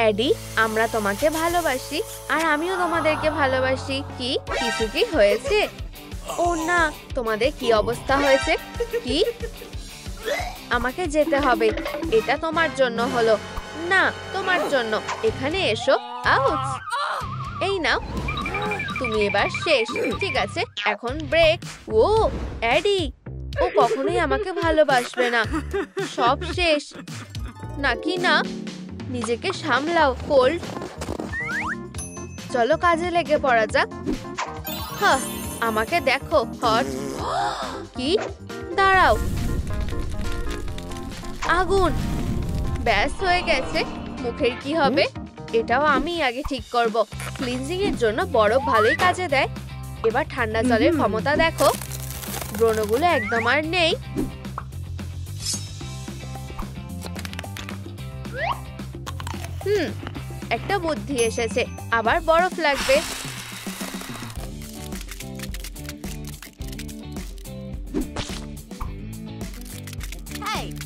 এডি, আমরা তোমাকে ভালোবাসি আর আমিও তোমাদেরকে ভালোবাসি। কি কিছু কি হয়েছে? ও না, তোমাদের কি অবস্থা হয়েছে? কি? আমাকে যেতে হবে। এটা তোমার জন্য হলো না, তোমার জন্য। এখানে এসো। আউচ! এই নাও, তুমি এবার শেষ। ঠিক আছে, এখন ব্রেক। ও এডি, ও কখনোই আমাকে ভালোবাসবে না। সব শেষ নাকি না? নিজেকে সামলাও কোল্ড। চলো কাজে লেগে পড়া যাক। হ্যাঁ, আমাকে দেখো হট। কি? দাঁড়াও। আগুন! ব্যাস হয়ে গেছে। মুখের কি হবে? এটাও আমি আগে ঠিক করব। ক্লিনজিং এর জন্য বরফ ভালোই কাজে দেয়। এবার ঠান্ডা জলের ক্ষমতা দেখো। ব্রণগুলো একদম আর নেই। একটা বুদ্ধি এসেছে। আবার বরফ লাগবে।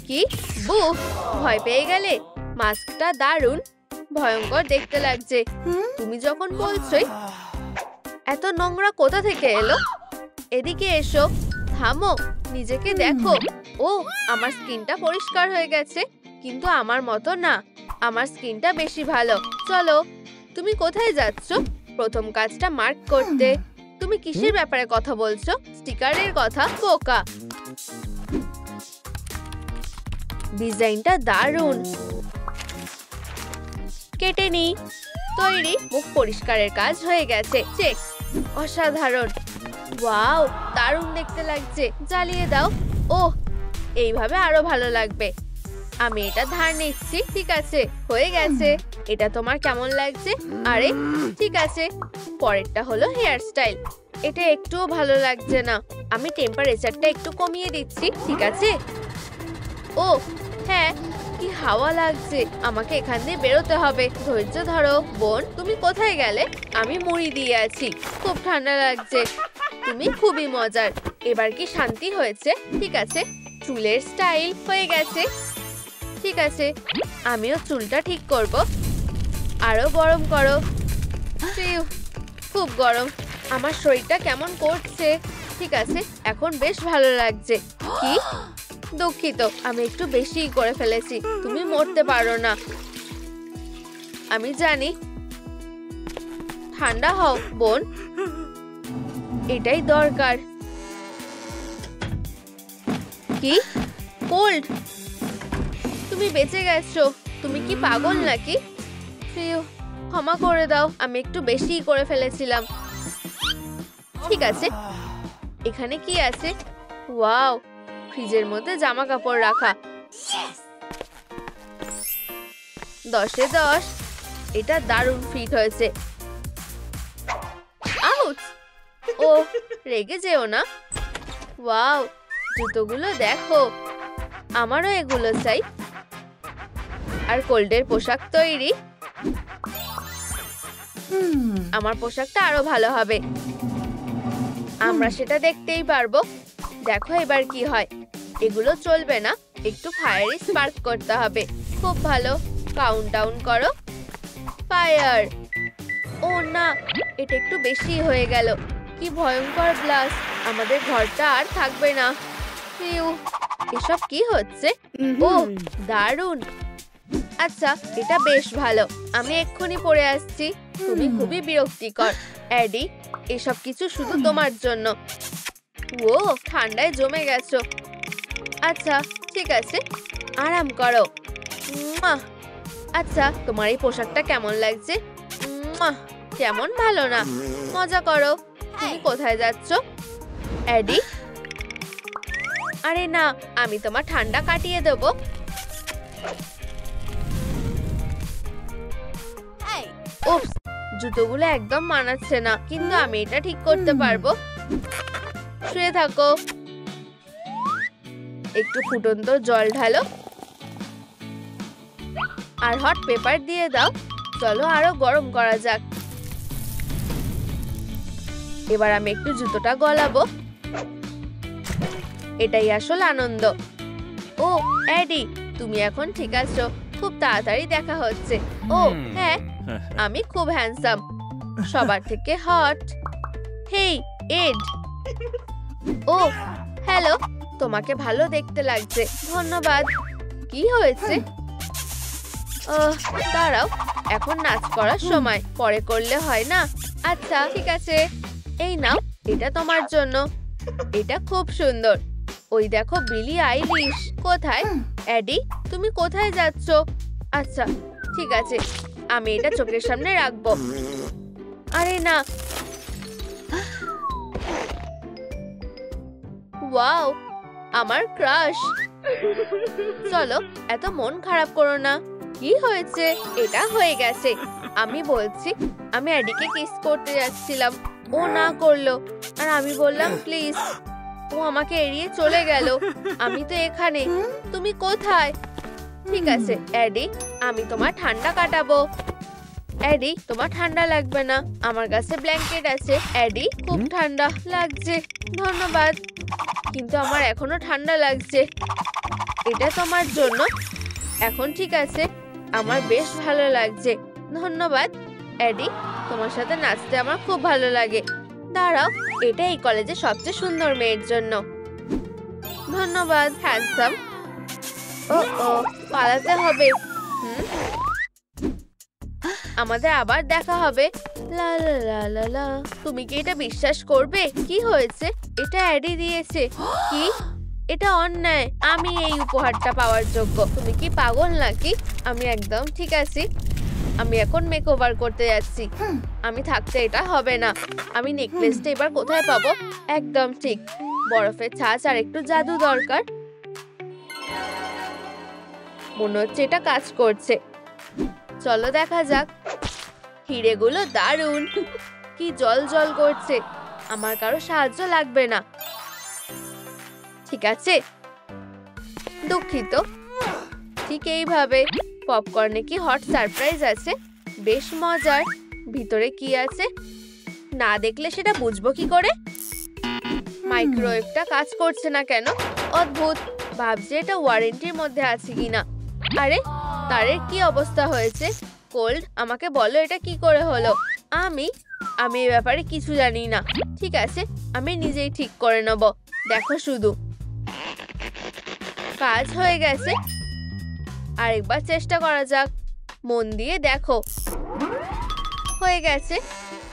কি? বুফ! ভয় পেয়ে গেলে? মাস্কটা দারুণ ভয়ঙ্কর দেখতে লাগছে। তুমি যখন বলছোই। এত নোংরা কোথা থেকে এলো? এদিকে এসো। থামো, নিজেকে দেখো। ও, আমার স্কিনটা পরিষ্কার হয়ে গেছে, কিন্তু আমার মতো না। আমার স্কিনটা বেশি ভালো। চলো। তুমি কোথায় যাচ্ছ? প্রথম কাজটা মার্ক করতে। তুমি কিসের ব্যাপারে কথা বলছো? স্টিকারের কথা? বোকা। ডিজাইনটা দারুণ। কেটে নি। তৈরি। মুখ পরিষ্কারের কাজ হয়ে গেছে। চেক। অসাধারণ। ওয়াও, দারুণ দেখতে লাগছে। জ্বালিয়ে দাও। ওহ, এইভাবে আরো ভালো লাগবে। আমি এটা ধার নিচ্ছি। ঠিক আছে, হয়ে গেছে। এটা তোমার কেমন লাগছে? আরে ঠিক আছে। পরেরটা হলো হেয়ার স্টাইল। এটা একটুও ভালো লাগছে না। আমি টেম্পারেচারটা একটু কমিয়ে দিচ্ছি। ঠিক আছে। ও হ্যাঁ, কি হাওয়া লাগছে। আমাকে এখান দিয়ে বেরোতে হবে। ধৈর্য ধরো বোন। তুমি কোথায় গেলে? আমি মুড়ি দিয়ে আছি। খুব ঠান্ডা লাগছে। তুমি খুবই মজার। এবার কি শান্তি হয়েছে? ঠিক আছে, চুলের স্টাইল হয়ে গেছে। ঠিক আছে, আমিও চুলটা ঠিক করব। আরো গরম করো। খুব গরম। আমার শরীরটা কেমন করছে। ঠিক আছে, এখন বেশ ভালো লাগছে। কি? দুঃখিত, আমি একটু বেশি করে ফেলেছি। তুমি মরতে পারো না। আমি জানি। ঠান্ডা হও বোন, এটাই দরকার। কি? কোল্ড? তুমি বেঁচে গেছো। তুমি কি পাগল নাকি? ক্ষমা করে দাও, আমি একটু বেশি করে ফেলেছিলাম। ঠিক আছে, এখানে কি আছে? ওয়াও, ফ্রিজের মধ্যে জামা কাপড় রাখা। 10-এ 10। এটা দারুণ ফিট হয়েছে। আউচ! ও, রেগে যেও না। ওয়াও, জুতোগুলো দেখো। আমারও এগুলো চাই। আর কোল্ডের পোশাক তৈরি। আমার পোশাকটা আরো ভালো হবে। আমরা সেটা দেখতেই পারবো। দেখো এবার কি হয়। এগুলো চলবে না, একটু ফায়ারি স্পার্ক করতে হবে। খুব ভালো। কাউন্টডাউন করো। ফায়ার! ও না, এটা একটু বেশি হয়ে গেল। কি ভয়ঙ্কর ব্লাস্ট। আমাদের ঘরটা আর থাকবে না। এসব কি হচ্ছে? ও দারুণ। আচ্ছা, এটা বেশ ভালো। আমি এক্ষুনি পরে আসছি। তুমি খুবই বিরক্তিকর এডি। এসব কিছু শুধু তোমার জন্য। ও, ঠান্ডায় জমে গেছো। আচ্ছা ঠিক আছে, আরাম করো। আচ্ছা, তোমার এই পোশাকটা কেমন লাগছে? কেমন ভালো না? মজা করো। তুমি কোথায় যাচ্ছ এডি? আরে না, আমি তোমার ঠান্ডা কাটিয়ে দেবো। উপস, জুতোগুলো একদম মানাচ্ছে না, কিন্তু আমি এটা ঠিক করতে পারবো। শুয়ে থাকো। একটু ফুটন্ত জল ঢালো আর হট পেপার দিয়ে দাও। চলো আরো গরম করা যাক। এবার আমি একটু জুতোটা গলাবো। এটাই আসল আনন্দ। ও এডি, তুমি এখন ঠিক আছো। খুব তাড়াতাড়ি দেখা হচ্ছে। ও হ্যাঁ, আমি খুব হ্যান্ডসাম, সবার থেকে হট। হেই এড। ও হ্যালো, তোমাকে ভালো দেখতে লাগছে, ধন্যবাদ। কি হয়েছে? দাঁড়াও, এখন নাচ করার সময়, পরে করলে হয় না? আচ্ছা ঠিক আছে, এই নাও, এটা তোমার জন্য। এটা খুব সুন্দর। ওই দেখো বিলি আইলিশ। কোথায়? এডি, তুমি কোথায় যাচ্ছ? আচ্ছা ঠিক আছে, আমি এটা চোখের সামনে রাখবো। আরে না, ওয়াও, আমার ক্রাশ। চলো, এত মন খারাপ করো না। কি হয়েছে? এটা হয়ে গেছে। আমি বলছি, আমি এডিকে কিস করতে যাচ্ছিলাম, ও না করলো, আর আমি বললাম প্লিজ, ও আমাকে এড়িয়ে চলে গেল। আমি তো এখানে, তুমি কোথায়? ঠিক আছে এডি, আমি তোমার ঠান্ডা কাটাবো। এডি, তোমার ঠান্ডা লাগবে না, আমার কাছে ব্ল্যাঙ্কেট আছে। এডি, খুব ঠান্ডা লাগছে, ধন্যবাদ, কিন্তু আমার এখনো ঠান্ডা লাগছে। এটা তোমার জন্য। এখন ঠিক আছে, আমার বেশ ভালো লাগছে, ধন্যবাদ। এডি, তোমার সাথে নাচতে আমার খুব ভালো লাগে। দাঁড়াও, এটা এই কলেজে সবচেয়ে সুন্দর মেয়ের জন্য। ধন্যবাদ হ্যান্ডসাম। ও পালাতে হবে। আমাদের আবার দেখা হবে। লা লা লা লা লা। তুমি কি এটা বিশ্বাস করবে? কি হয়েছে? এটা এডি দিয়েছে। কি? এটা অন্যায়। আমি এই উপহারটা পাওয়ার যোগ্য। তুমি কি পাগল নাকি? আমি একদম ঠিক আছি। আমি এখন মেকওভার করতে যাচ্ছি। আমি থাকতে এটা হবে না। আমি নেকলেসটা এবার কোথায় পাবো? একদম ঠিক, বরফের ছাঁচ আর একটু জাদু দরকার। মনে হচ্ছে এটা কাজ করছে। চলো দেখা যাক। হিরেগুলো দারুণ, কি জল জল করছে। আমার কারো সাহায্য লাগবে না। ঠিক আছে, দুঃখিত। ঠিক এইভাবে। পপকর্নে কি হট সারপ্রাইজ আছে? বেশ মজার। ভিতরে কি আছে? না দেখলে সেটা বুঝবো কি করে? মাইক্রোওয়েভটা কাজ করছে না কেন? অদ্ভুত। ভাবছি এটা ওয়ারেন্টির মধ্যে আছে কিনা। আরে, তারের কি অবস্থা হয়েছে? কোল্ড, আমাকে বলো এটা কি করে হলো? আমি এই ব্যাপারে কিছু জানি না। ঠিক আছে, আমি নিজেই ঠিক করে নেব। দেখো শুধু, কাজ হয়ে গেছে। আরেকবার চেষ্টা করা যাক। মন দিয়ে দেখো। হয়ে গেছে,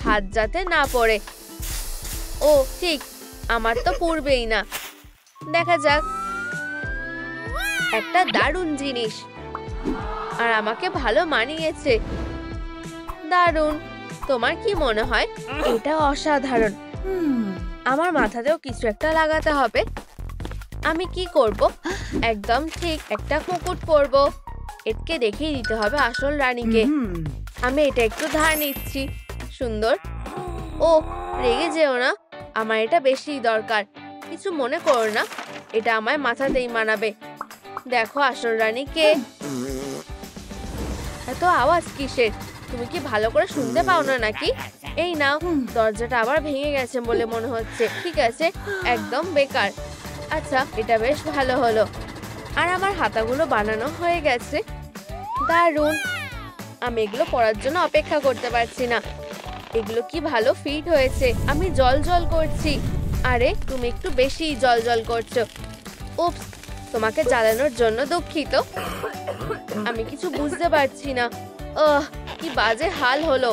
হাত যাতে না পড়ে। ও ঠিক, আমার তো পূর্বেই না। দেখা যাক। একটা দারুণ জিনিস, আর আমাকে ভালো মানিয়েছে। দারুণ। তোমার কি মনে হয়? এটা অসাধারণ। আমার মাথাতেও কিছু একটা লাগাতে হবে। আমি কি করব? একদম ঠিক, একটা মুকুট পরব। এটকে দেখিয়ে দিতে হবে আসল রানীকে। আমি এটা একটু ধার নিচ্ছি। সুন্দর। ও রেগে যেও না, আমার এটা বেশি দরকার। কিছু মনে করো না, এটা আমায় মাথাতেই মানাবে। দেখো আসল রানীকে। এত আওয়াজ কিসের? তুমি কি ভালো করে শুনতে পাও না নাকি? এই নাও, দরজাটা আবার ভেঙে গেছে বলে মনে হচ্ছে। ঠিক আছে, একদম বেকার। আচ্ছা, এটা বেশ ভালো হলো। আর আমার হাতাগুলো বানানো হয়ে গেছে। দারুণ। আমি এগুলো পরার জন্য অপেক্ষা করতে পারছি না। এগুলো কি ভালো ফিট হয়েছে। আমি জল জল করছি। আরে, তুমি একটু বেশি জল জল করছো। উপস, তোমাকে জ্বালানোর জন্য দুঃখিত। আমি কিছু বুঝতে পারছি না। কি বাজে হাল হলো।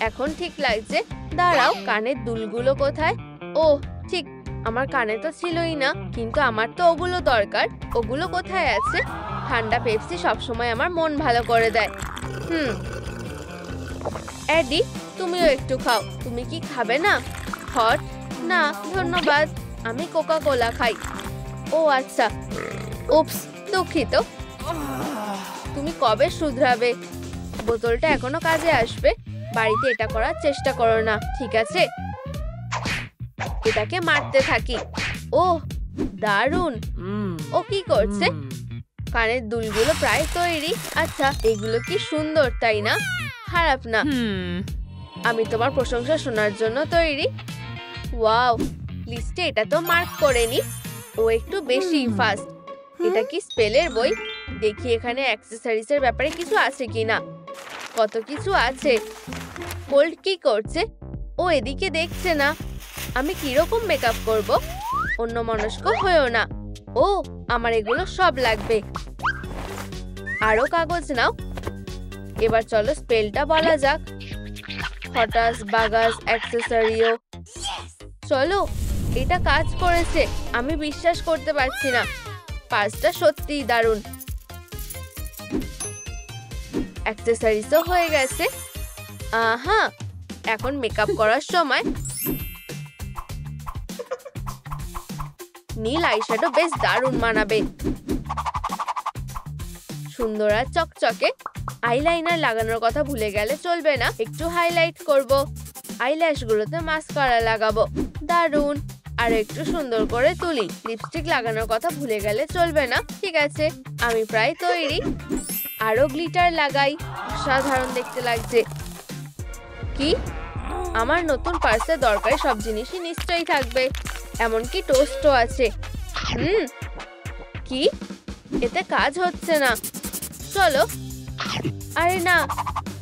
এখন ঠিক লাগছে। দাঁড়াও, কানের দুলগুলো কোথায়? ও ঠিক, আমার কানে তো ছিলই না, কিন্তু আমার তো ওগুলো দরকার। ওগুলো কোথায় আছে? ঠান্ডা পেপসি সবসময় আমার মন ভালো করে দেয়। এডি, তুমিও একটু খাও। তুমি কি খাবে না? হট? না ধন্যবাদ, আমি কোকা কোলা খাই। ও আচ্ছা, উপস, দুঃখিত। তুমি কবে শুধরাবে? বোতলটা এখনো কাজে আসবে। বাড়িতে এটা করার চেষ্টা করো না, ঠিক আছে? এটাকে মারতে থাকি। ও দারুণ। ও কি করছে? কানের দুলগুলো প্রায় তৈরি। আচ্ছা, এগুলো কি সুন্দর, তাই না? খারাপ না। আমি তোমার প্রশংসা শোনার জন্য তৈরি। ওয়াও, লিস্টে এটা তো মার্ক করে নি। ও একটু বেশি ফাস্ট। এটা কি স্পেলের বই? দেখি এখানে অ্যাক্সেসরিজ এর ব্যাপারে কিছু আছে কিনা। কত কিছু আছে। কোল্ড কি করছে? ও এদিকে দেখছে না। আমি কিরকম মেকআপ করব? অন্যমনস্ক হয়েও না। ও, আমার এগুলো সব লাগবে। আরো কাগজ নাও। এবার চলো স্পেলটা বলা যাক। হটাস বাগাস অ্যাক্সেসরিও। চলো, এটা কাজ করেছে। আমি বিশ্বাস করতে পারছি না। পার্সটা সত্যিই দারুণ। অ্যাক্সেসরিজও হয়ে গেছে। আহা, এখন মেকআপ করার সময়। নীল আইশ্যাডো বেশ দারুণ মানাবে। সুন্দর আর চকচকে। আইলাইনার লাগানোর কথা ভুলে গেলে চলবে না। একটু হাইলাইট করব। আইল্যাশ গুলোতে মাস্কারা লাগাবো। দারুণ। আর একটু সুন্দর করে তুলি। লিপস্টিক লাগানোর কথা ভুলে গেলে চলবে না। ঠিক আছে, আমি প্রায় তৈরি। আরো গ্লিটার লাগাই। অসাধারণ দেখতে লাগছে। কি? আমার নতুন পার্সে দরকারি সব জিনিসই নিশ্চয়ই থাকবে। এমনকি টোস্টও আছে। কি? এতে কাজ হচ্ছে না। চলো। আরে না,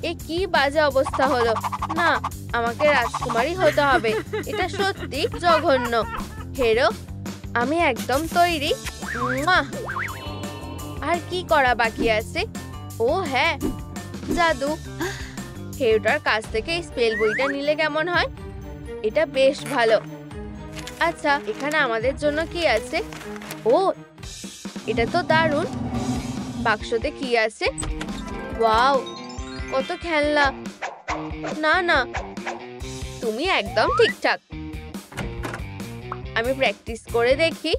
এ কি বাজে অবস্থা হলো। না, আমাকে রাজকুমারী হতে হবে। এটা সত্যি জঘন্য। হেরো, আমি একদম তৈরি। আর কি করা বাকি আছে? ও হ্যাঁ, জাদু। হেরোটার কাছ থেকে এই স্পেল বইটা নিলে কেমন হয়? এটা বেশ ভালো। আচ্ছা, এখানে আমাদের জন্য কি আছে? ও, এটা তো দারুণ। বাক্সতে কি আছে? ওয়াও, কত খেলনা। না না, তুমি একদম ঠিকঠাক। আমি প্র্যাকটিস করে দেখি।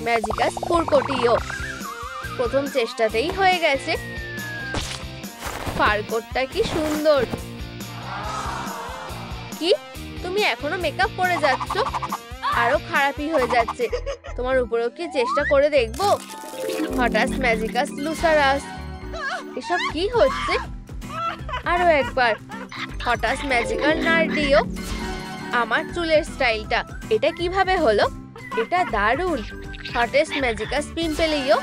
ম্যাজিকাস ফুরকটিও। প্রথম চেষ্টাতেই হয়ে গেছে। ফারকোটটা কি সুন্দর। কি? তুমি এখনো মেকআপ করে যাচ্ছ? আরো খারাপই হয়ে যাচ্ছে। তোমার উপরেও কি চেষ্টা করে দেখবো? হঠাৎ ম্যাজিকাস লুসারাস। এসব কি হচ্ছে? আরো একবার। হঠাৎ ম্যাজিকাল নার্ডিও। আমার চুলের স্টাইলটা এটা কিভাবে হলো? এটা দারুণ। হঠাৎ ম্যাজিকাস পিম্পলিও।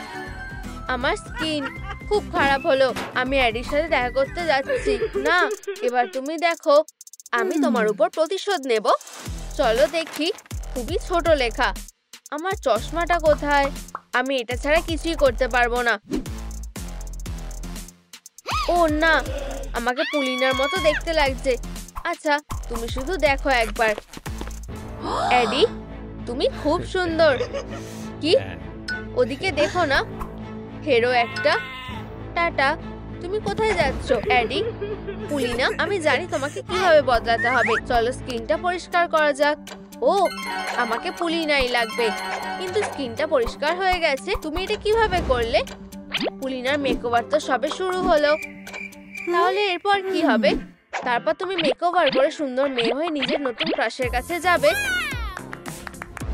আমার স্কিন খুব খারাপ হলো। আমি অ্যাডির সাথে দেখা করতে যাচ্ছি। না, এবার তুমি দেখো। আমি তোমার উপর প্রতিশোধ নেব। চলো দেখি। খুবই ছোট লেখা। আমার চশমাটা কোথায়? আমি এটা ছাড়া কিছুই করতে পারবো না। ও না, আমাকে পুলিনার মতো দেখতে লাগছে। আচ্ছা, তুমি শুধু দেখো একবার। অ্যাডি, তুমি খুব সুন্দর। কি? ওদিকে দেখো না। হেরো একটা। টাটা। তুমি কোথায় যাচ্ছ অ্যাডি? পুলিনা, আমি জানি তোমাকে কিভাবে বদলাতে হবে। চলো স্কিনটা পরিষ্কার করা যাক। ও, আমাকে পুলিনাই লাগবে। কিন্তু স্কিনটা পরিষ্কার হয়ে গেছে। তুমি এটা কিভাবে করলে? পুলিনার মেকওভার তো সবে শুরু হলো। তাহলে এরপর কি হবে? তারপর তুমি মেকওভার করে সুন্দর মেয়ে হয়ে নিজের নতুন ক্রাশের কাছে যাবে।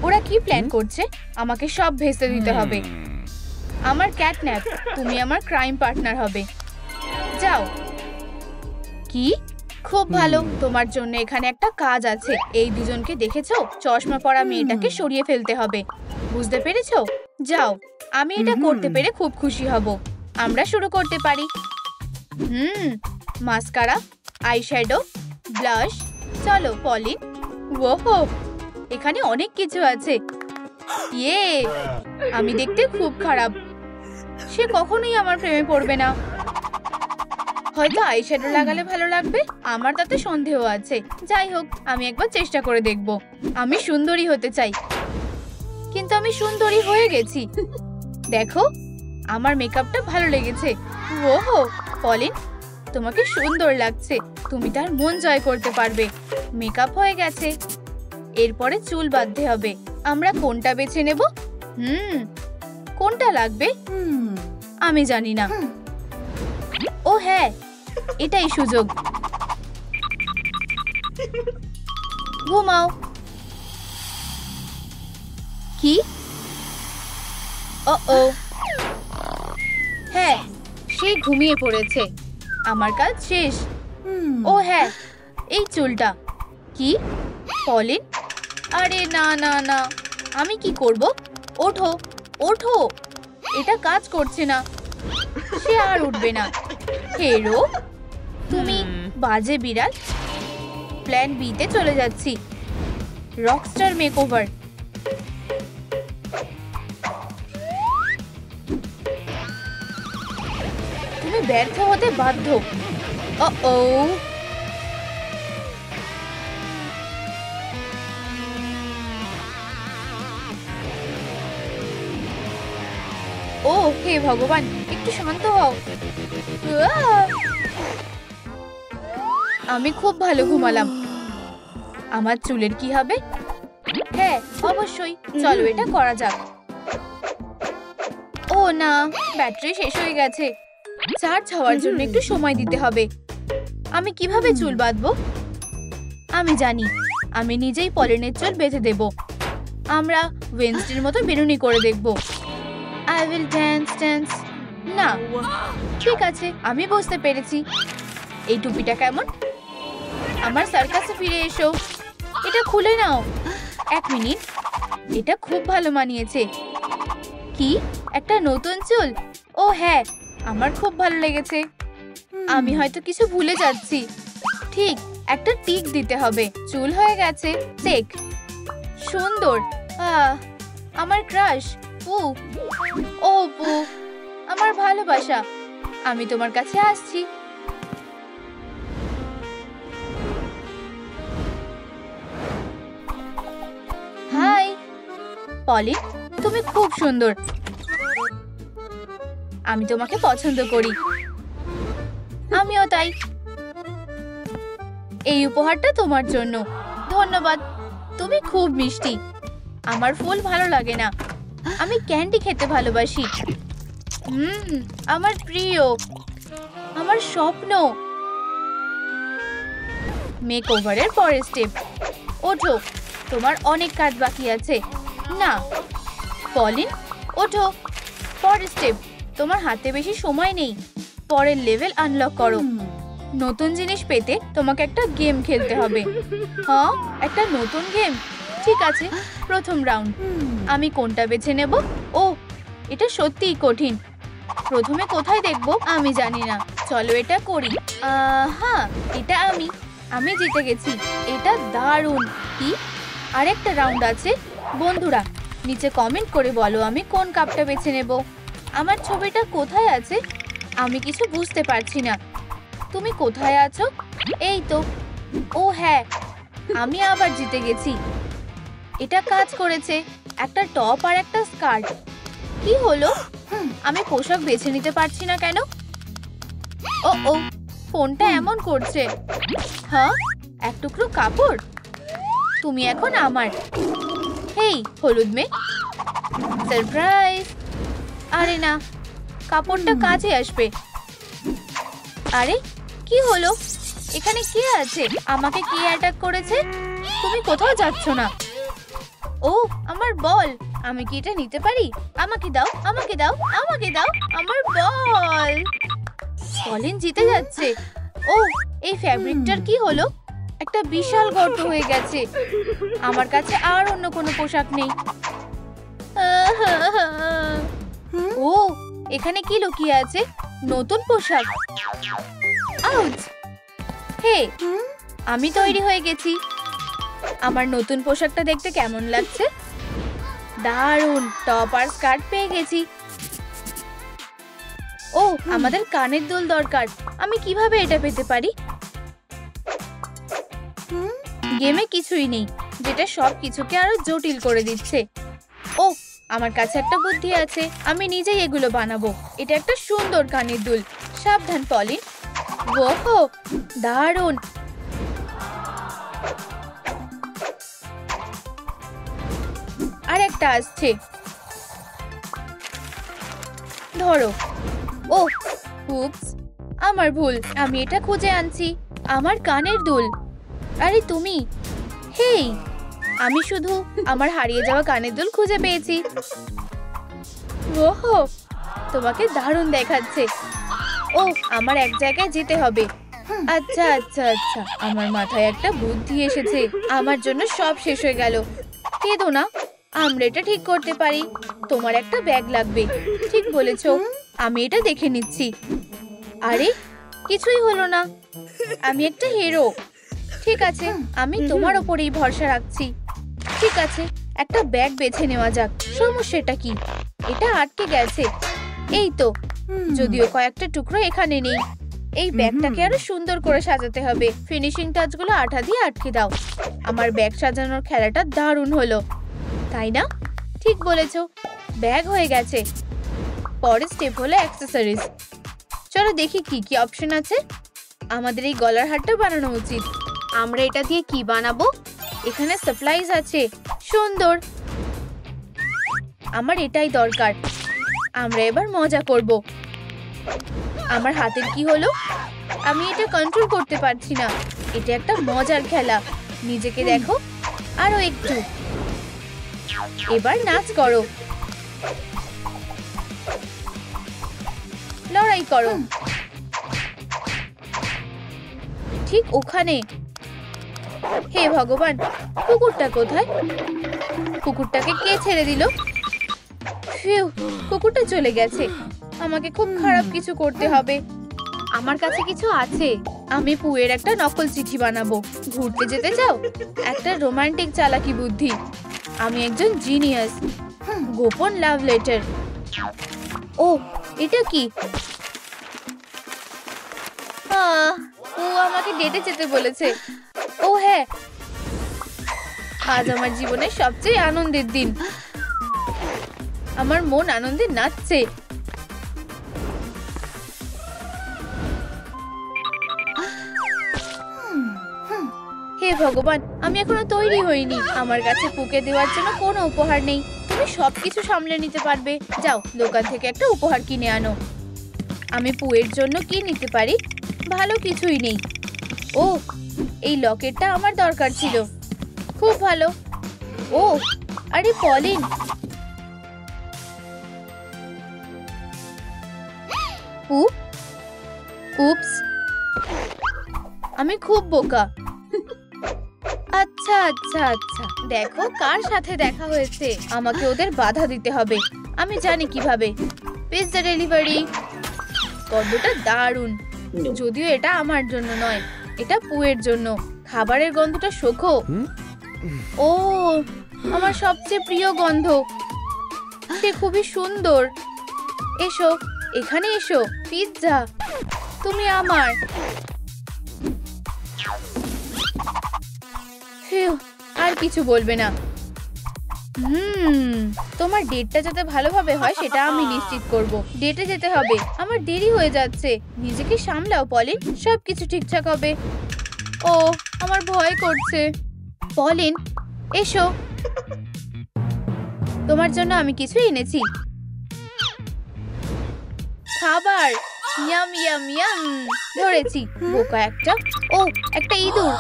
ওরা কি প্ল্যান করছে? আমাকে সব ভেস্তে দিতে হবে। আমার ক্যাটন্যাপ, তুমি আমার ক্রাইম পার্টনার হবে। যাও। কি? খুব ভালো। তোমার জন্য এখানে একটা কাজ আছে। এই দুজনকে দেখেছো? চশমা পরা মেয়েটাকে সরিয়ে ফেলতে হবে। বুঝতে পেরেছো? যাও। আমি এটা করতে পেরে খুব খুশি হব। আমরা শুরু করতে পারি। Mascara, eyeshadow, blush. চলো পলিন। ওহো, এখানে অনেক কিছু আছে। ইয়ে, আমি দেখতে খুব খারাপ। সে কখনোই আমার প্রেমে পড়বে না। হয়তো আইশ্যাডো লাগালে ভালো লাগবে। আমার তাতে সন্দেহ আছে। যাই হোক, আমি একবার চেষ্টা করে দেখব। আমি সুন্দরী হতে চাই। কিন্তু আমি সুন্দরী হয়ে গেছি। দেখো, আমার মেকআপটা ভালো লেগেছে। ওহো, পলিন, তোমাকে সুন্দর লাগছে। তুমি তার মন জয় করতে পারবে। মেকআপ হয়ে গেছে। এরপরে চুল বাঁধতে হবে। আমরা কোনটা বেছে নেব? কোনটা লাগবে? আমি জানি না। ও হ্যাঁ, এটাই সুযোগ। ঘুমাও। কি? ও হ্যাঁ, সে ঘুমিয়ে পড়েছে। আমার কাজ শেষ। ও হ্যাঁ, এই চুলটা। কি? পলিন? আরে না না না, আমি কি করব? ওঠো ওঠো, এটা কাজ করছে না। সে আর উঠবে না। হেরো, তুমি বাজে বিড়াল। প্ল্যান বি তে চলে যাচ্ছি, রকস্টার মেকওভার। তুমি ব্যর্থ হতে বাধ্য। ও ও হে ভগবান, একটু শান্ত হও। আহ! আমি খুব ভালো ঘুমালাম। আমার চুলের কি হবে? হ্যাঁ, অবশ্যই, চলো এটা করা যাক। ও না, ব্যাটারি শেষ হয়ে গেছে। চার্জ হওয়ার জন্য একটু সময় দিতে হবে। আমি কিভাবে চুল বাঁধবো? আমি জানি, আমি নিজেই পলিনের চুল বেঁধে দেব। আমরা ওয়েনসডের মতো বেরুনি করে দেখব। I will dance. না, ঠিক আছে, আমি বুঝতে পেরেছি। এই টুপিটা কেমন? আমার সার্কাসে ফিরে এসো। এটা খুলে নাও। এক মিনিট, এটা খুব ভালো মানিয়েছে। কি, একটা নতুন চুল? ও হ্যাঁ, আমার খুব ভালো লেগেছে। আমি হয়তো কিছু ভুলে যাচ্ছি। ঠিক, একটা টিক দিতে হবে। চুল হয়ে গেছে। দেখ, সুন্দর। আমার ক্রাশ পু। ও পু, আমার ভালোবাসা, আমি তোমার কাছে আসছি। হাই পলি, তুমি খুব সুন্দর। আমি তোমাকে পছন্দ করি। আমিও তাই। এই উপহারটা তোমার জন্য। ধন্যবাদ, তুমি খুব মিষ্টি। আমার ফুল ভালো লাগে না, আমি ক্যান্ডি খেতে ভালোবাসি। আমার প্রিয়, আমার স্বপ্ন। মেকওভারের পরের স্টেপ। ওঠো, তোমার অনেক কাজ বাকি আছে। না পলিন, ওঠো। পরের স্টেপ, তোমার হাতে বেশি সময় নেই। পরের লেভেল আনলক করো। নতুন জিনিস পেতে তোমাকে একটা গেম খেলতে হবে। হ্যাঁ, একটা নতুন গেম। ঠিক আছে, প্রথম রাউন্ড। আমি কোনটা বেছে নেব? ও, এটা সত্যিই কঠিন। প্রথমে কোথায় দেখবো আমি জানি না। চলো এটা করি। হ্যাঁ, এটা আমি জিতে গেছি। এটা দারুণ। কি, আরেকটা রাউন্ড আছে? বন্ধুরা নিচে কমেন্ট করে বলো আমি কোন কাপটা বেছে নেব। আমার ছবিটা কোথায় আছে? আমি কিছু বুঝতে পারছি না। তুমি কোথায় আছো? এই তো। ও হ্যাঁ, আমি আবার জিতে গেছি। এটা কাজ করেছে। একটা টপ আর একটা স্কার্ট। কি হলো? আমি পোশাক বেছে নিতে পারছি না কেন? ও ফোনটা এমন করছে। হ্যাঁ, এক টুকরো কাপড়। তুমি এখন আমার। হেই হলুদ মেয়ে, সারপ্রাইজ। আরে না, কাপড়টা কাজে আসবে। আরে কি হলো? এখানে কে আছে? আমাকে কে অ্যাটাক করেছে? তুমি কোথাও যাচ্ছ না। ও আমার বল, আমি কি এটা নিতে পারি? আমাকে দাও, আমাকে দাও, আমাকে দাও আমার বল। পলিন জিতে যাচ্ছে। ও, এই ফ্যাব্রিকটার কি হলো? একটা বিশাল গর্ত হয়ে গেছে। আমার কাছে আর অন্য কোনো পোশাক নেই। ও, এখানে কি লুকিয়ে আছে? নতুন পোশাক। আউচ! হে, আমি তৈরি হয়ে গেছি। আমার নতুন পোশাকটা দেখতে কেমন লাগছে? দারুণ, টপ আর স্কার্ট পেয়ে গেছি। ও, আমাদের কানের দুল দরকার। আমি কিভাবে এটা পেতে পারি? গেমে কিছুই নেই, যেটা সব কিছুকে আরো জটিল করে দিচ্ছে। ও, আমার কাছে একটা বুদ্ধি আছে। আমি নিজেই এগুলো বানাবো। এটা একটা সুন্দর কানের দুল। সাবধান পলিন। ওহো, দারুণ। আর একটা আসছে। ধরো। ও, উপস, আমার ভুল। আমি এটা খুঁজে আনছি। আমার কানের দুল। আরে তুমি? হেই, আমি শুধু আমার হারিয়ে যাওয়া কানের দুল খুঁজে পেয়েছি। ওহো, তোমাকে দারুণ দেখাচ্ছে। ও, আমার এক জায়গায় যেতে হবে। আচ্ছা আচ্ছা আচ্ছা, আমার মাথায় একটা বুদ্ধি এসেছে। আমার জন্য সব শেষ হয়ে গেল। কেঁদো না, আমরা এটা ঠিক করতে পারি। তোমার একটা ব্যাগ লাগবে। ঠিক বলেছো, আমি এটা দেখে নিচ্ছি। আরে কিছুই হলো না, আমি একটা হিরো। ঠিক আছে, আমি তোমার ওপরেই ভরসা রাখছি। ঠিক আছে, একটা ব্যাগ বেছে নেওয়া যাক। সমস্যাটা কি? এটা আটকে গেছে। এই তো, যদিও কয়েকটা টুকরো এখানে নেই। এই ব্যাগটাকে আরো সুন্দর করে সাজাতে হবে। ফিনিশিং টাচগুলো আঠা দিয়ে আটকে দাও। আমার ব্যাগ সাজানোর খেলাটা দারুণ হলো, তাই না? ঠিক বলেছো, ব্যাগ হয়ে গেছে। পরের স্টেপ হলো অ্যাক্সেসরিজ। চলো দেখি কি কি অপশন আছে। আমাদের এই গলার হারটা বানানো উচিত। আমরা এটা দিয়ে কি বানাবো? এখানে সাপ্লাইজ আছে। সুন্দর, আমার এটাই দরকার। আমরা এবার মজা করব। আমার হাতের কি হলো? আমি এটা কন্ট্রোল করতে পারছি না। এটা একটা মজার খেলা। নিজেকে দেখো, আরো একটু। এবার নাচ করো, লড়াই করো। ঠিক ওখানে। হে ভগবান, কুকুরটা কোথায়? কুকুরটাকে কে ছেড়ে দিল? ফিউ, কুকুরটা চলে গেছে। আমাকে খুব খারাপ কিছু করতে হবে। আমার কাছে কিছু আছে। আমি পুয়ের একটা নকল চিঠি বানাবো। ঘুরতে যেতে চাও? একটা রোমান্টিক চালাকি বুদ্ধি। আমি একজন জিনিয়াস। গোপন লাভ লেটার। ও, এটা কি? ও আমাকে ডেটে যেতে বলেছে। ও হ্যাঁ, আজ আমার জীবনের সবচেয়ে আনন্দের দিন। আমার মন আনন্দে নাচছে। হে ভগবান, আমি এখনো তৈরি হইনি। আমার কাছে পুকে দেওয়ার জন্য কোনো উপহার নেই। তুমি সবকিছু সামলে নিতে পারবে। যাও, দোকান থেকে একটা উপহার কিনে আনো। আমি পুয়ের জন্য কি নিতে পারি? ভালো কিছুই নেই। ও, এই লকেটটা আমার দরকার ছিল। খুব ভালো। ও, আরে পলিন। উপস, আমি খুব বোকা। আচ্ছা আচ্ছা আচ্ছা, দেখো কার সাথে দেখা হয়েছে। আমাকে ওদের বাধা দিতে হবে। আমি জানি কিভাবে। Pizza delivery. গন্ধটা দারুণ। যদিও এটা আমার জন্য নয়, এটা পুয়ের জন্য। খাবারের গন্ধটা শোখো। ও, আমার সবচেয়ে প্রিয় গন্ধ। সে খুবই সুন্দর। এসো, এখানে এসো। পিৎজা, তুমি আমার। আর কিছু বলবে না। তোমার ডেটটা যাতে ভালোভাবে হয় সেটা আমি নিশ্চিত করব। ডেটে যেতে হবে, আমার দেরি হয়ে যাচ্ছে। নিজেকে সামলাও পলিন, সবকিছু ঠিকঠাক হবে। ও, আমার ভয় করছে। পলিন, এসো, তোমার জন্য আমি কিছু এনেছি। খাবার। Yam yam yam. ধরেছি, বোকা একটা। ও, একটা ইঁদুর।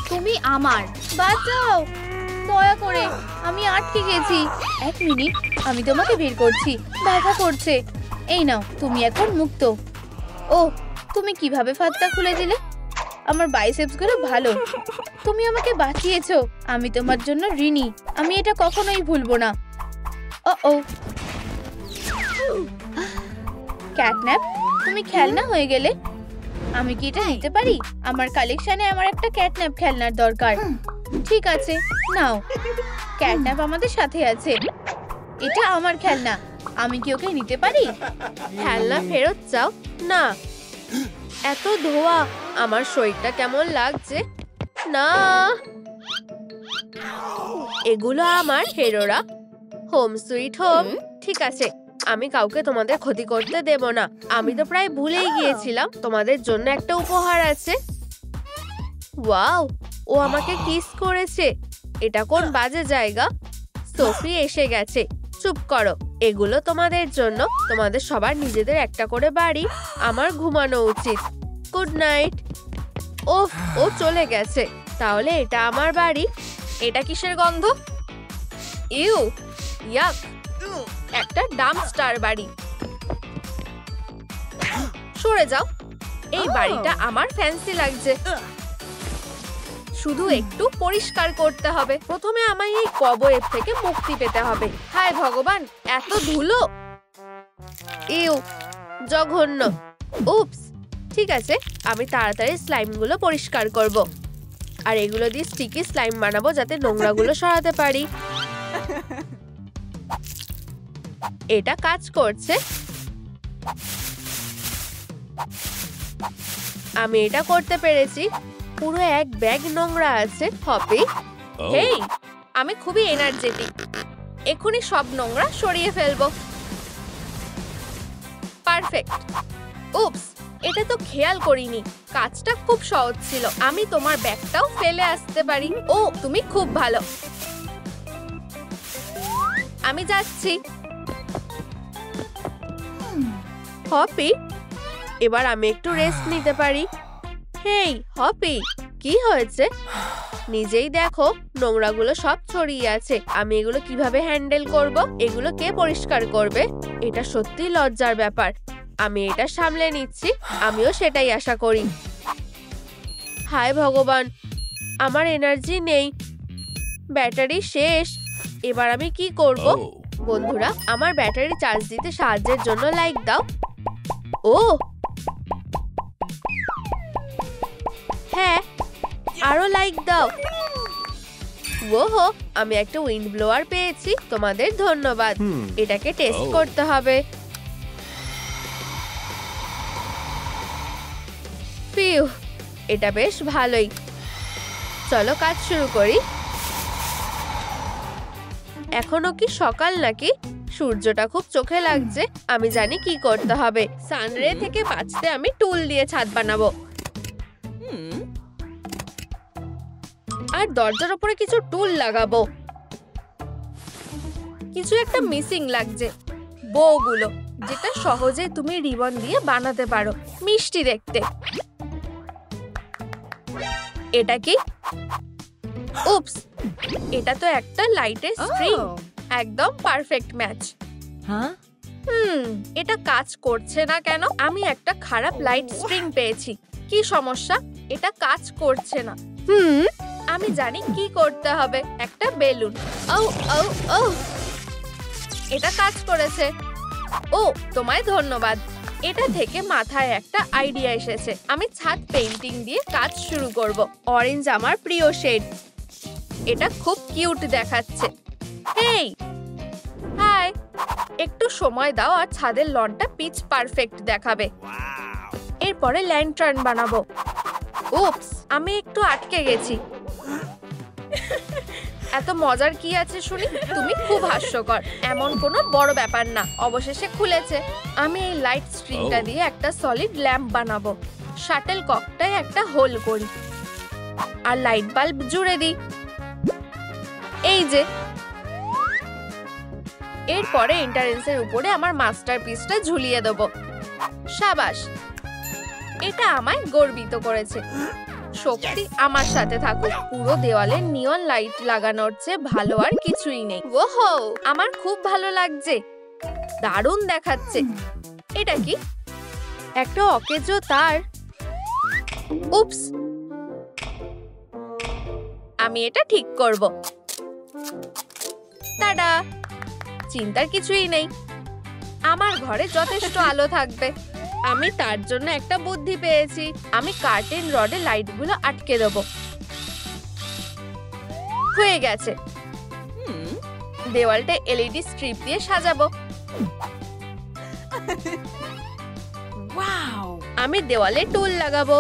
তুমি আমার। বাঁচাও, দয়া করে, আমি আটকে গেছি। এক মিনিট, আমি তোমাকে বের করছি। ব্যথা করছে। এই নাও, তুমি এখন মুক্ত। ও, তুমি কিভাবে ফাঁদটা খুলে দিলে? আমার বাইসেপস গুলো ভালো। তুমি আমাকে বাঁচিয়েছো। আমি তোমার জন্য ঋণী। আমি এটা কখনোই ভুলবো না। ও, ক্যাটন্যাপ, তুমি খেলনা হয়ে গেলে। আমি কি এটা নিতে পারি? আমার কালেকশনে আমার একটা ক্যাটন্যাপ খেলনার দরকার। ঠিক আছে, নাও। ক্যাটন্যাপ আমাদের সাথে আছে। এটা আমার খেলনা। আমি কি ওকে নিতে পারি? খেলনা ফেরত চাও? না, এত ধোয়া। আমার শরীরটা কেমন লাগছে। না, এগুলো আমার হেরোরা। Home sweet home. ঠিক আছে, আমি কাউকে তোমাদের ক্ষতি করতে দেব না। আমি তো প্রায় ভুলেই গিয়েছিলাম, তোমাদের জন্য একটা উপহার আছে। ওয়াও, ও আমাকে কিস করেছে। এটা কোন বাজে জায়গা। সোফি এসে গেছে। চুপ করো, এগুলো তোমাদের জন্য। তোমাদের সবার নিজেদের একটা করে বাড়ি। আমার ঘুমানো উচিত। Good night. ওফ, ও চলে গেছে। তাহলে এটা আমার বাড়ি। এটা কিসের গন্ধ? ইউ, ইয়াক, একটা ডাম্পস্টার বাড়ি। সরে যাও, এই বাড়িটা আমার ফ্যান্সি লাগছে। শুধু একটু পরিষ্কার করতে হবে। প্রথমে আমায় এই কবওয়েব থেকে মুক্তি পেতে হবে। হায় ভগবান, এত ধুলো! ইউ, জঘন্য! উপস, ঠিক আছে, আমি তাড়াতাড়ি স্লাইমগুলো পরিষ্কার করব। আর এগুলো দিয়ে স্টিকি স্লাইম বানাবো যাতে নোংরাগুলো সরাতে পারি। এটা কাজ করছে। আমি এটা করতে পেরেছি। পুরো এক ব্যাগ নোংরা আছে। হপি, হেই, আমি খুবই এনার্জেটিক। এখনই সব নোংরা সরিয়ে ফেলবো। পারফেক্ট। উপস, এটা তো খেয়াল করিনি। কাজটা খুব সহজ ছিল। আমি তোমার ব্যাগটাও ফেলে আসতে পারি। ও, তুমি খুব ভালো। আমি যাচ্ছি। হপি, এবার আমি একটু রেস্ট নিতে পারি। হেই হপি, কি হয়েছে? নিজেই দেখো, নোংরাগুলো সব ছড়িয়ে আছে। আমি এগুলো কিভাবে হ্যান্ডেল করব? এগুলো কে পরিষ্কার করবে? এটা সত্যি লজ্জার ব্যাপার। আমি এটা সামলে নিচ্ছি। আমিও সেটাই আশা করি। হায় ভগবান, আমার এনার্জি নেই। ব্যাটারি শেষ। এবার আমি কি করব? বন্ধুরা, আমার ব্যাটারি চার্জ দিতে সাহায্যের জন্য লাইক দাও। ও হ্যাঁ, আরো লাইক দাও। ওহো, আমি একটা উইন্ড ব্লোয়ার পেয়েছি। তোমাদের ধন্যবাদ। এটাকে টেস্ট করতে হবে। ফিউ, এটা বেশ ভালোই। চলো কাজ শুরু করি। এখনো কি সকাল নাকি? সূর্যটা খুব চোখে লাগছে। আমি জানি কি করতে হবে। সানরে থেকে বাঁচতে আমি টুল দিয়ে ছাদ বানাবো। আর দরজার উপরে কিছু টুল লাগাবো। কিছু একটা মিসিং লাগছে। বউগুলো, যেটা সহজে তুমি রিবন দিয়ে বানাতে পারো। মিষ্টি দেখতে। এটা কি? উপস, এটা তো একটা লাইটের স্ট্রিং। একদম পারফেক্ট ম্যাচ। এটা কাজ করছে না কেন? আমি একটা খারাপ লাইট স্ট্রিং পেয়েছি। কি সমস্যা? এটা কাজ করছে না। আমি জানি কি করতে হবে। একটা বেলুন। ও ও ও, এটা কাজ করেছে। ও, তোমায় ধন্যবাদ। এটা থেকে মাথায় একটা আইডিয়া এসেছে। আমি ছাদ পেইন্টিং দিয়ে কাজ শুরু করব। অরেঞ্জ আমার প্রিয় শেড। এটা খুব কিউট দেখাচ্ছে। হেই, হাই, একটু সময় দাও আর ছাদের লনটা পিচ পারফেক্ট দেখাবে। এরপরে ল্যান্টার্ন বানাবো। উপস, আমি একটু আটকে গেছি। এত মজার কি আছে শুনি? তুমি খুব হাস্যকর। এমন কোনো বড় ব্যাপার না। অবশেষে খুলেছে। আমি এই লাইট স্ট্রিংটা দিয়ে একটা সলিড ল্যাম্প বানাবো। শাটেল ককটায় একটা হোল করি আর লাইট বাল্ব জুড়ে দিই। এই যে। এরপরে এন্ট্রান্সের উপরে আমার মাস্টারপিসটা ঝুলিয়ে দেবো। সাবাস, এটা আমায় গর্বিত করেছে। শক্তি আমার সাথে থাকুক। পুরো দেওয়ালে নিয়ন লাইট লাগানোর চেয়ে ভালো আর কিছুই নেই। ওহো, আমার খুব ভালো লাগছে। দারুণ দেখাচ্ছে। এটা কি? একটা অকেজো তার। উপস, আমি এটা ঠিক করব। টাডা! চিন্তার কিছুই নেই। আমার ঘরে যথেষ্ট আলো থাকবে। আমি তার জন্য একটা বুদ্ধি পেয়েছি। আমি কার্টেন রডে লাইটগুলো আটকে দেব। হয়ে গেছে। দেওয়ালটা এলইডি স্ট্রিপ দিয়ে সাজাবো। আমি দেওয়ালে টুল লাগাবো।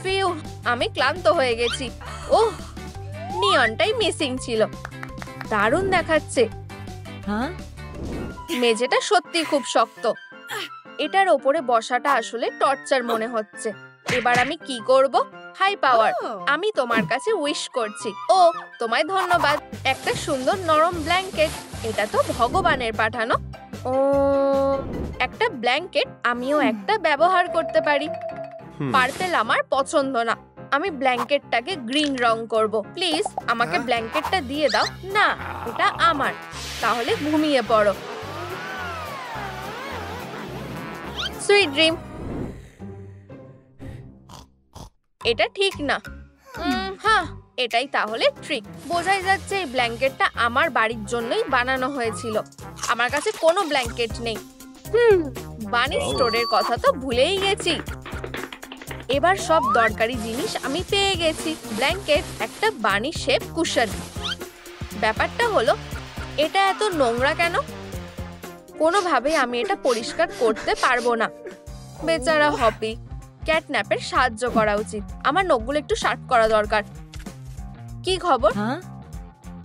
ফিউ, আমি ক্লান্ত হয়ে গেছি। ওহ, নিয়নটাই মিসিং ছিল। দারুণ দেখাচ্ছে। মেঝেটা সত্যি খুব শক্ত। এটার ওপরে বসাটা আসলে টর্চার মনে হচ্ছে। এবার আমি কি করব? হাই পাওয়ার, আমি তোমার কাছে উইশ করছি। ও, তোমায় ধন্যবাদ। একটা সুন্দর নরম ব্ল্যাঙ্কেট। এটা তো ভগবানের পাঠানো। ও, একটা ব্ল্যাঙ্কেট আমিও একটা ব্যবহার করতে পারি। পার্পেল আমার পছন্দ না। আমি ব্ল্যাঙ্কেটটাকে গ্রিন রং করব। প্লিজ আমাকে ব্ল্যাঙ্কেটটা দিয়ে দাও। না, এটা আমার। তাহলে ঘুমিয়ে পড়ো। Sweet dream. এটা ঠিক না। হ্যাঁ, এটাই তাহলে ট্রিক। বোঝাই যাচ্ছে এই ব্ল্যাঙ্কেটটা আমার বাড়ির জন্যই বানানো হয়েছিল। আমার কাছে কোনো ব্ল্যাঙ্কেট নেই। বানি স্টোরের কথা তো ভুলেই গেছি। এবার সব দরকারি জিনিস আমি পেয়ে গেছি। ব্ল্যাঙ্কেট, একটা বানি শেপ কুশন। ব্যাপারটা হলো, এটা এত নোংরা কেন? কোনোভাবেই আমি এটা পরিষ্কার করতে পারবো না। বেচারা হপি, ক্যাটন্যাপের সাহায্য করা উচিত। আমার নখগুলো একটু শার্প করা দরকার। কি খবর?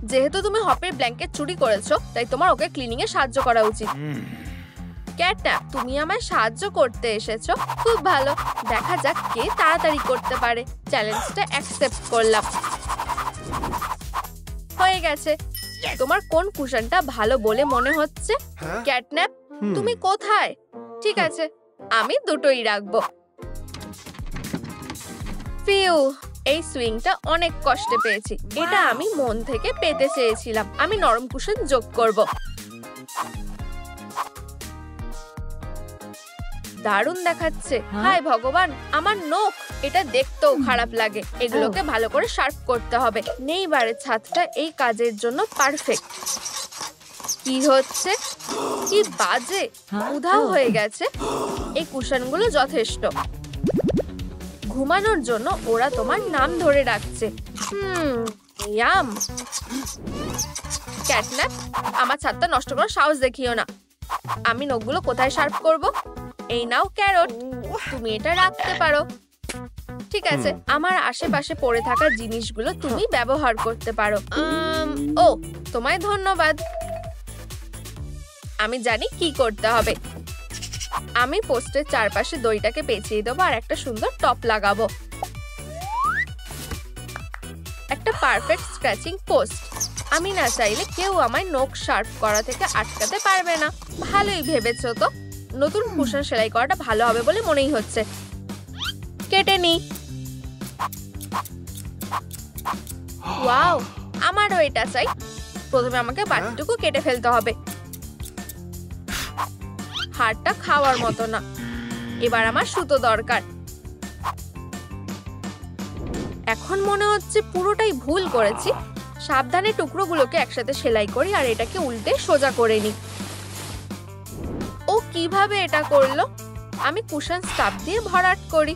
যেহেতু তুমি হপের ব্ল্যাঙ্কেট চুরি করেছো, তাই তোমার ওকে ক্লিনিং এ সাহায্য করা উচিত। ক্যাটন্যাপ, তুমি আমায় সাহায্য করতে এসেছো, খুব ভালো। দেখা যাক কে তাড়াতাড়ি করতে পারে। চ্যালেঞ্জটা অ্যাকসেপ্ট করলাম। হয়ে গেছে। তোমার কোন কুশনটা ভালো বলে মনে হচ্ছে? ক্যাটন্যাপ, তুমি কোথায়? ঠিক আছে, আমি দুটোই রাখবো। ফিউ, এই সুইংটা অনেক কষ্টে পেয়েছি। এটা আমি মন থেকে পেতে চেয়েছিলাম। আমি নরম কুশন যোগ করব। দারুণ দেখাচ্ছে। হায় ভগবান, আমার নখ! এটা দেখতেও খারাপ লাগে। এগুলোকে ভালো করে শার্প করতে হবে। নেইবারের ছাদটা এই কাজের জন্য পারফেক্ট। কি হচ্ছে? কি বাজে! উধাও হয়ে গেছে। এই কুশনগুলো যথেষ্ট। ঘুমানোর জন্য ওরা তোমার নাম ধরে ডাকছে। ইয়াম। ক্যাটন্যাপ, আমার ছাদটা নষ্ট করার সাহস দেখিও না। আমি নখগুলো কোথায় শার্প করব? এই নাও ক্যারট, তুমি এটা রাখতে পারো। ঠিক আছে, আমার আশেপাশে পড়ে থাকা জিনিসগুলো তুমি ব্যবহার করতে পারো। ও, তোমায় ধন্যবাদ। আমি জানি কি করতে হবে। আমি পোস্টের চারপাশে দড়িটাকে পেঁচিয়ে দেবো আর একটা সুন্দর টপ লাগাবো। একটা পারফেক্ট স্ক্র্যাচিং পোস্ট। আমি না চাইলে কেউ আমায় নখ শার্প করা থেকে আটকাতে পারবে না। ভালোই ভেবেছো তো। নতুন কুশন সেলাই করাটা ভালো হবে বলে মনেই হচ্ছে। কেটে নি। ওয়াও, আমারও এটা চাই। প্রথমে আমাকে বাকিটুকু কেটে ফেলতে হবে। হাড়টা খাওয়ার মতো না। এবার আমার সুতো দরকার। এখন মনে হচ্ছে পুরোটাই ভুল করেছি। সাবধানে টুকরোগুলোকে একসাথে সেলাই করি আর এটাকে উল্টে সোজা করে নিই। ও কিভাবে এটা করলো? আমি কুশন স্টাফ দিয়ে ভরাট করি।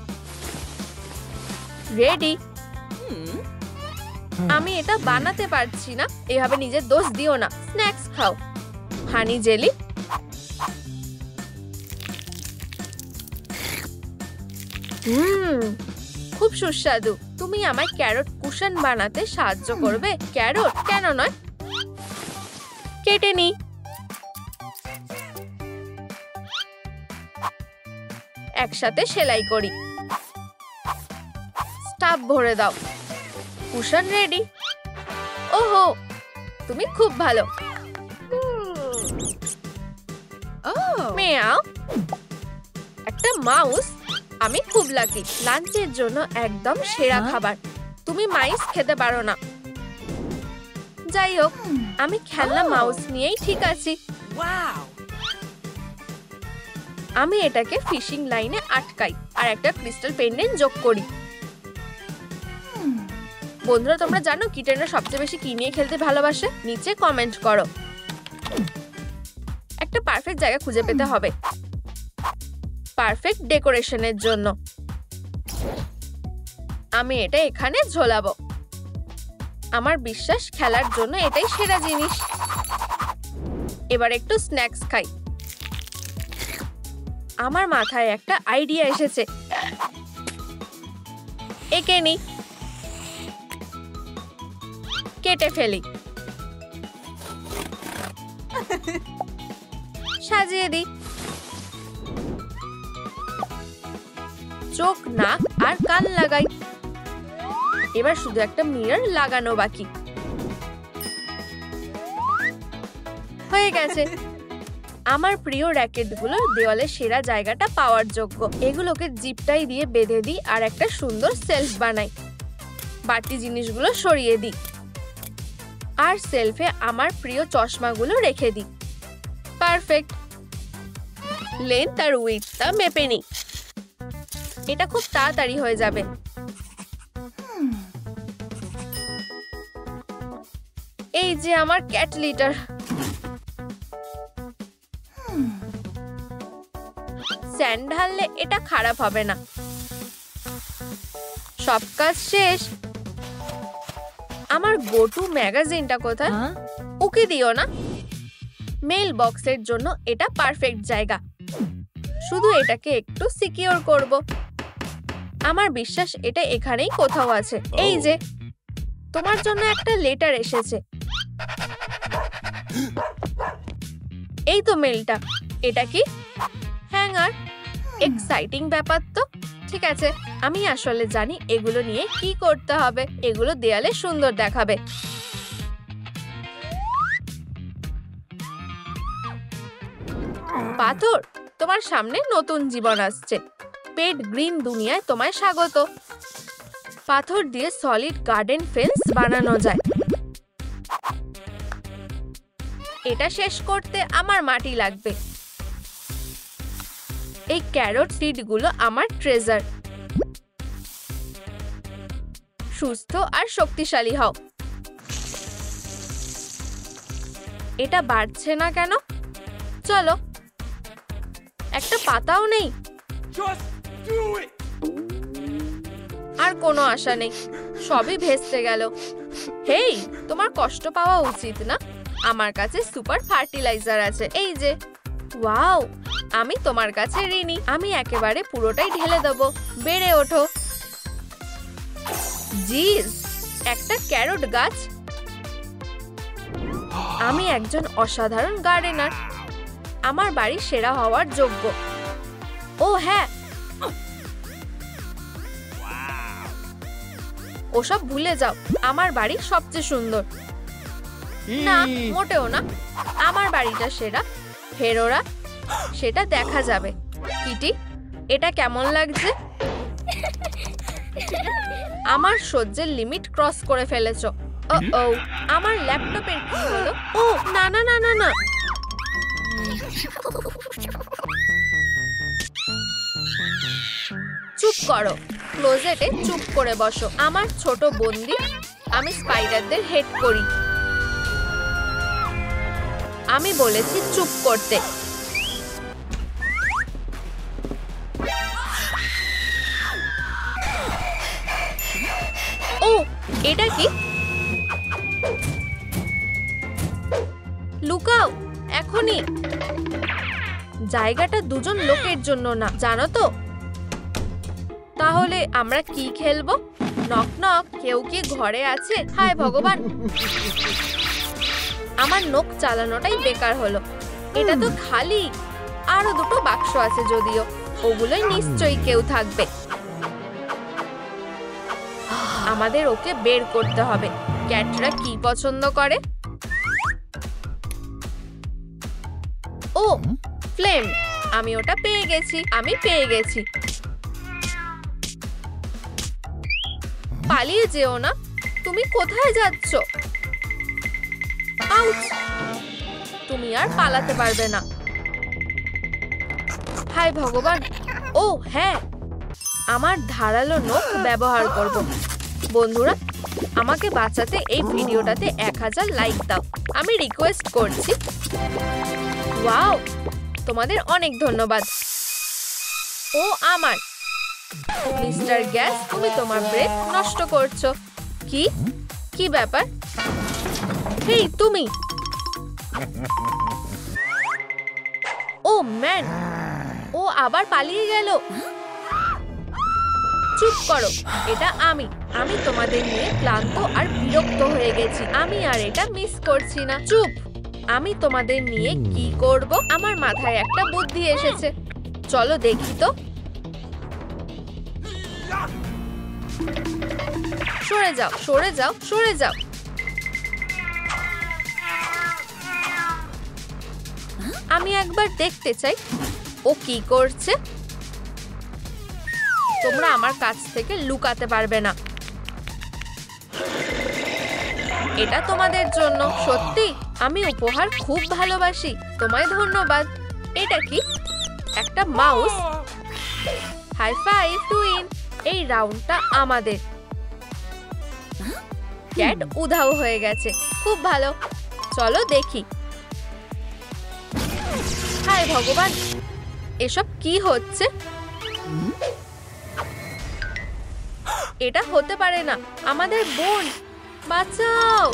রেডি। আমি এটা বানাতে পারছি না। এভাবে নিজের দোষ দিও না। স্ন্যাক্স খাও। হানি জেলি। খুব সুস্বাদু। তুমি আমায় ক্যারট কুশন বানাতে সাহায্য করবে? ক্যারট কেন নয়? কেটে নি। একসাথে সেলাই করি। স্টাফ ভরে দাও। Cushion ready. ওহো, তুমি খুব ভালো। মিয়াও। একটা মাউস। আমি খুব লাকি। লাঞ্চের জন্য একদম সেরা খাবার। তুমি মাইস খেতে পারো না। যাই হোক, আমি খেলনা মাউস নিয়েই ঠিক আছি। আমি এটাকে ফিশিং লাইনে আটকাই আর একটা ক্রিস্টাল পেন্ডেন্ট যোগ করি। বন্ধুরা, তোমরা জানো কিটেনরা সবচেয়ে বেশি কি নিয়ে খেলতে ভালোবাসে? নিচে কমেন্ট করো। একটা পারফেক্ট জায়গা খুঁজে পেতে হবে পারফেক্ট ডেকোরেশনের জন্য। আমি এটা এখানে ঝোলাবো। আমার বিশ্বাস খেলার জন্য এটাই সেরা জিনিস। এবার একটু স্ন্যাক্স খাই। আমার মাথায় একটা আইডিয়া এসেছে। একে নি। কেটে ফেলি। সাজিয়ে দিই। চোখ, নাক আর কান লাগাই। এবার শুধু একটা মিরর লাগানো বাকি। হয়ে গেছে। আমার প্রিয় র্যাকেটগুলো দেওয়ালে সেরা জায়গাটা পাওয়ার যোগ্য। এগুলোকে জিপটাই দিয়ে বেঁধে দিই আর একটা সুন্দর সেলফ বানাই। বাড়তি জিনিসগুলো সরিয়ে দিই আর সেলফে আমার প্রিয় চশমাগুলো রেখে দিই। পারফেক্ট। লেন্থ আর উইডথটা মেপে নিই। এটা খুব তাড়াতাড়ি হয়ে যাবে। এই যে আমার ক্যাট লিটার। স্যান্ড ঢাললে এটা খারাপ হবে না। সব কাজ শেষ। আমার গোটু ম্যাগাজিনটা কোথায়? ওকে দিও না। মেল বক্সের জন্য এটা পারফেক্ট জায়গা। শুধু এটাকে একটু সিকিউর করব। আমার বিশ্বাস এটা এখানেই কোথাও আছে। এই যে তোমার জন্য একটা লেটার এসেছে। এই তো মেলটা। এটা কি? হ্যাঙ্গার। এক্সাইটিং ব্যাপার তো। ঠিক আছে, আমি আসলে জানি এগুলো নিয়ে কি করতে হবে। এগুলো দেয়ালে সুন্দর দেখাবে। পাথর, তোমার সামনে নতুন জীবন আসছে। পেট গ্রিন দুনিয়ায় তোমায় স্বাগত। পাথর দিয়ে সলিড গার্ডেন ফেন্স বানানো যায়। এটা শেষ করতে আমার মাটি লাগবে। এই ক্যারট সিডগুলো আমার ট্রেজার। সুস্থ আর শক্তিশালী হও। এটা বাড়ছে না কেন? চলো। একটা পাতাও নেই। আর কোনো আশা নেই। সবই ভেস্তে গেল। হেই, তোমার কষ্ট পাওয়া উচিত না। আমার কাছে সুপার ফার্টিলাইজার আছে। এই যে। ওয়াও, আমি তোমার কাছে ঋণী। আমি একেবারে পুরোটাই ঢেলে দেবো। বেড়ে ওঠো। জিজ, একটা ক্যারট গাছ। আমি একজন অসাধারণ গার্ডেনার। আমার বাড়ি সেরা হওয়ার যোগ্য। ও হ্যাঁ, ওসব ভুলে যাও। আমার বাড়ি সবচেয়ে সুন্দর। না, মোটেও না। আমার বাড়িটা সেরা। ফেরোরা, সেটা দেখা যাবে। কিটি, এটা কেমন লাগছে? আমার সহ্যের লিমিট ক্রস করে ফেলেছো। ও, আমার ল্যাপটপের কি হলো? ও না না না না না। চুপ করো। ক্লোজেটে চুপ করে বসো। আমার ছোট বন্দি। আমি স্পাইডারদের হেড করি। আমি বলেছি চুপ করতে। ও, এটা কি? লুকাও এখনই। জায়গাটা দুজন লোকের জন্য না, জানো তো? তাহলে আমরা কি খেলবো? নক নক, কেউ কি ঘরে আছে? হায় ভগবান, আমার নখ চালানোটাই বেকার হলো। এটা তো খালি। আরো দুটো বাক্স আছে যদিও। ওগুলোই নিশ্চয়ই কেউ থাকবে। আমাদের ওকে বের করতে হবে। ক্যাটরা কি পছন্দ করে? ও, ফ্লেম। আমি ওটা পেয়ে গেছি। আমি পেয়ে গেছি। পালিয়ে যেও না। তুমি কোথায় যাচ্ছ? আউচ! তুমি আর পালাতে পারবে না। হায় ভগবান। ও হ্যাঁ, আমার ধারালো নখ ব্যবহার করব। বন্ধুরা, আমাকে বাঁচাতে এই ভিডিওটাতে 1000 লাইক দাও। আমি রিকোয়েস্ট করছি। ওয়াও, তোমাদের অনেক ধন্যবাদ। ও আমার মিস্টার গ্যাস, তুমি তোমার ব্রেথ নষ্ট করছো। কি কি ব্যাপার? হেই তুমি। ও ম্যান, ও আবার পালিয়ে গেল। চুপ করো। এটা আমি তোমাদের নিয়ে ক্লান্ত আর বিরক্ত হয়ে গেছি। আমি আর এটা মিস করছি না। চুপ। আমি তোমাদের নিয়ে কি করব? আমার মাথায় একটা বুদ্ধি এসেছে। চলো দেখি তো। সরে যাও, সরে যাও, সরে যাও। আমি একবার দেখতে চাই ও কি করছে। তোমরা আমার কাছ থেকে লুকাতে পারবে না। এটা তোমাদের জন্য। সত্যি, আমি উপহার খুব ভালোবাসি। তোমায় ধন্যবাদ। এটা কি? একটা মাউস। High five twin. এই রাউন্ডটা আমাদের। ক্যাট উধাও হয়ে গেছে। খুব ভালো, চলো দেখি। হায় ভগবান, এসব কি হচ্ছে? এটা হতে পারে না, আমাদের বোন, বাঁচাও।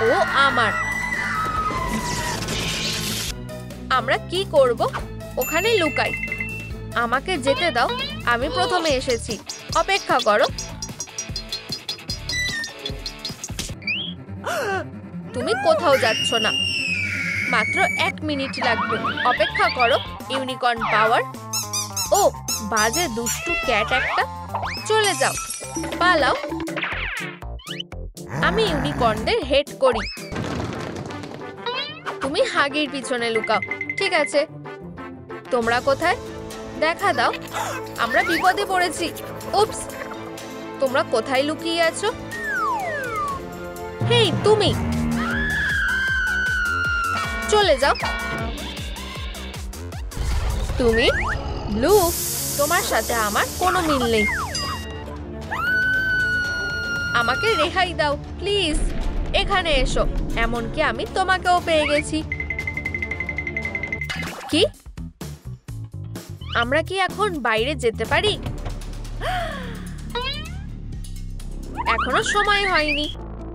ও আমার, আমরা কি করব? ওখানে লুকাই। আমাকে যেতে দাও, আমি প্রথমে এসেছি। অপেক্ষা করো। তুমি কোথাও যাচ্ছ না, মাত্র 1 মিনিট লাগবে। অপেক্ষা করো। ইউনিকর্ন পাওয়ার। ও বাজে দুষ্টু ক্যাট একটা, চলে যাও, পালাও। আমি ইউনিকর্নদের হেড করি। তুমি হাগির পিছনে লুকাও। ঠিক আছে, তোমরা কোথায়? দেখা দাও, আমরা বিপদে পড়েছি। উপস, তোমরা কোথায় লুকিয়ে আছো? হেই তুমি, চলে যাও। তুমি ব্লু, তোমার সাথে আমার কোনো মিল নেই। আমাকে রেহাই দাও প্লিজ। এখানে এসো। এমনকি আমি তোমাকেও পেয়ে গেছি। কি? আমরা কি এখন বাইরে যেতে পারি? এখনো সময় হয়নি।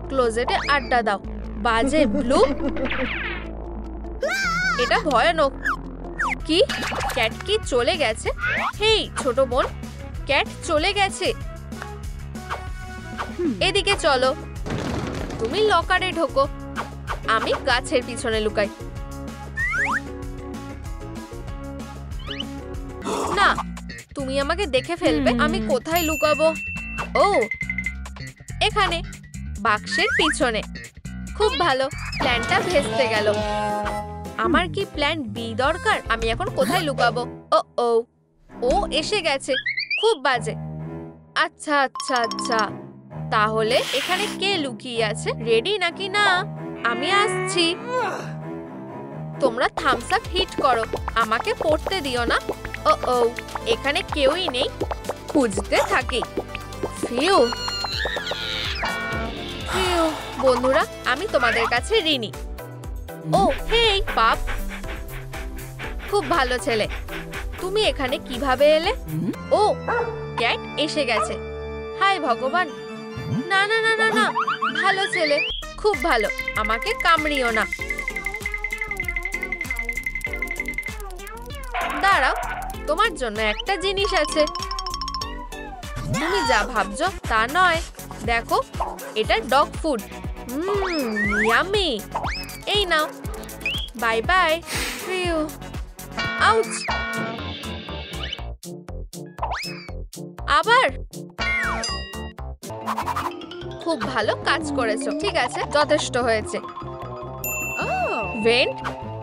ক্লোজেটে আড্ডা দাও। বাজে ব্লু, এটা ভয়ানক। কি? ক্যাট কি চলে গেছে? হেই ছোট বোন, ক্যাট চলে গেছে। এদিকে চলো। তুমি লকারে ঢোকো, আমি গাছের পিছনে লুকাই। না, তুমি আমাকে দেখে ফেলবে। আমি কোথায় লুকাবো? ও এখানে, বাক্সের পিছনে। খুব ভালো, প্ল্যানটা ভেস্তে গেল। আমার কি প্ল্যান বি দরকার? আমি এখন কোথায় লুকাবো? ও ও ও এসে গেছে। খুব বাজে। আচ্ছা আচ্ছা আচ্ছা, তাহলে এখানে কে লুকিয়ে আছে? রেডি নাকি না? আমি আসছি। তোমরা থামস আপ হিট করো, আমাকে পড়তে দিও না। ও ও এখানে কেউই নেই। খুঁজতে থাকি। ফিউ ফিউ, বন্ধুরা, আমি তোমাদের কাছে ঋণী। ও হেই পাপ, খুব ভালো ছেলে। তুমি এখানে কিভাবে এলে? ও ক্যাট এসে গেছে। হায় ভগবান, না না না না না, ভালো ছেলে, খুব ভালো। আমাকে কামড়িও না। দাঁড়াও, তোমার জন্য একটা জিনিস আছে। তুমি যা ভাবছো তা নয়। দেখো, এটা ডগ ফুড। ইয়াম্মি। এই নাও। Bye bye. ফিউ। আউচ। আবার। খুব ভালো কাজ করেছো। ঠিক আছে, যথেষ্ট হয়েছে। ভেন্ট,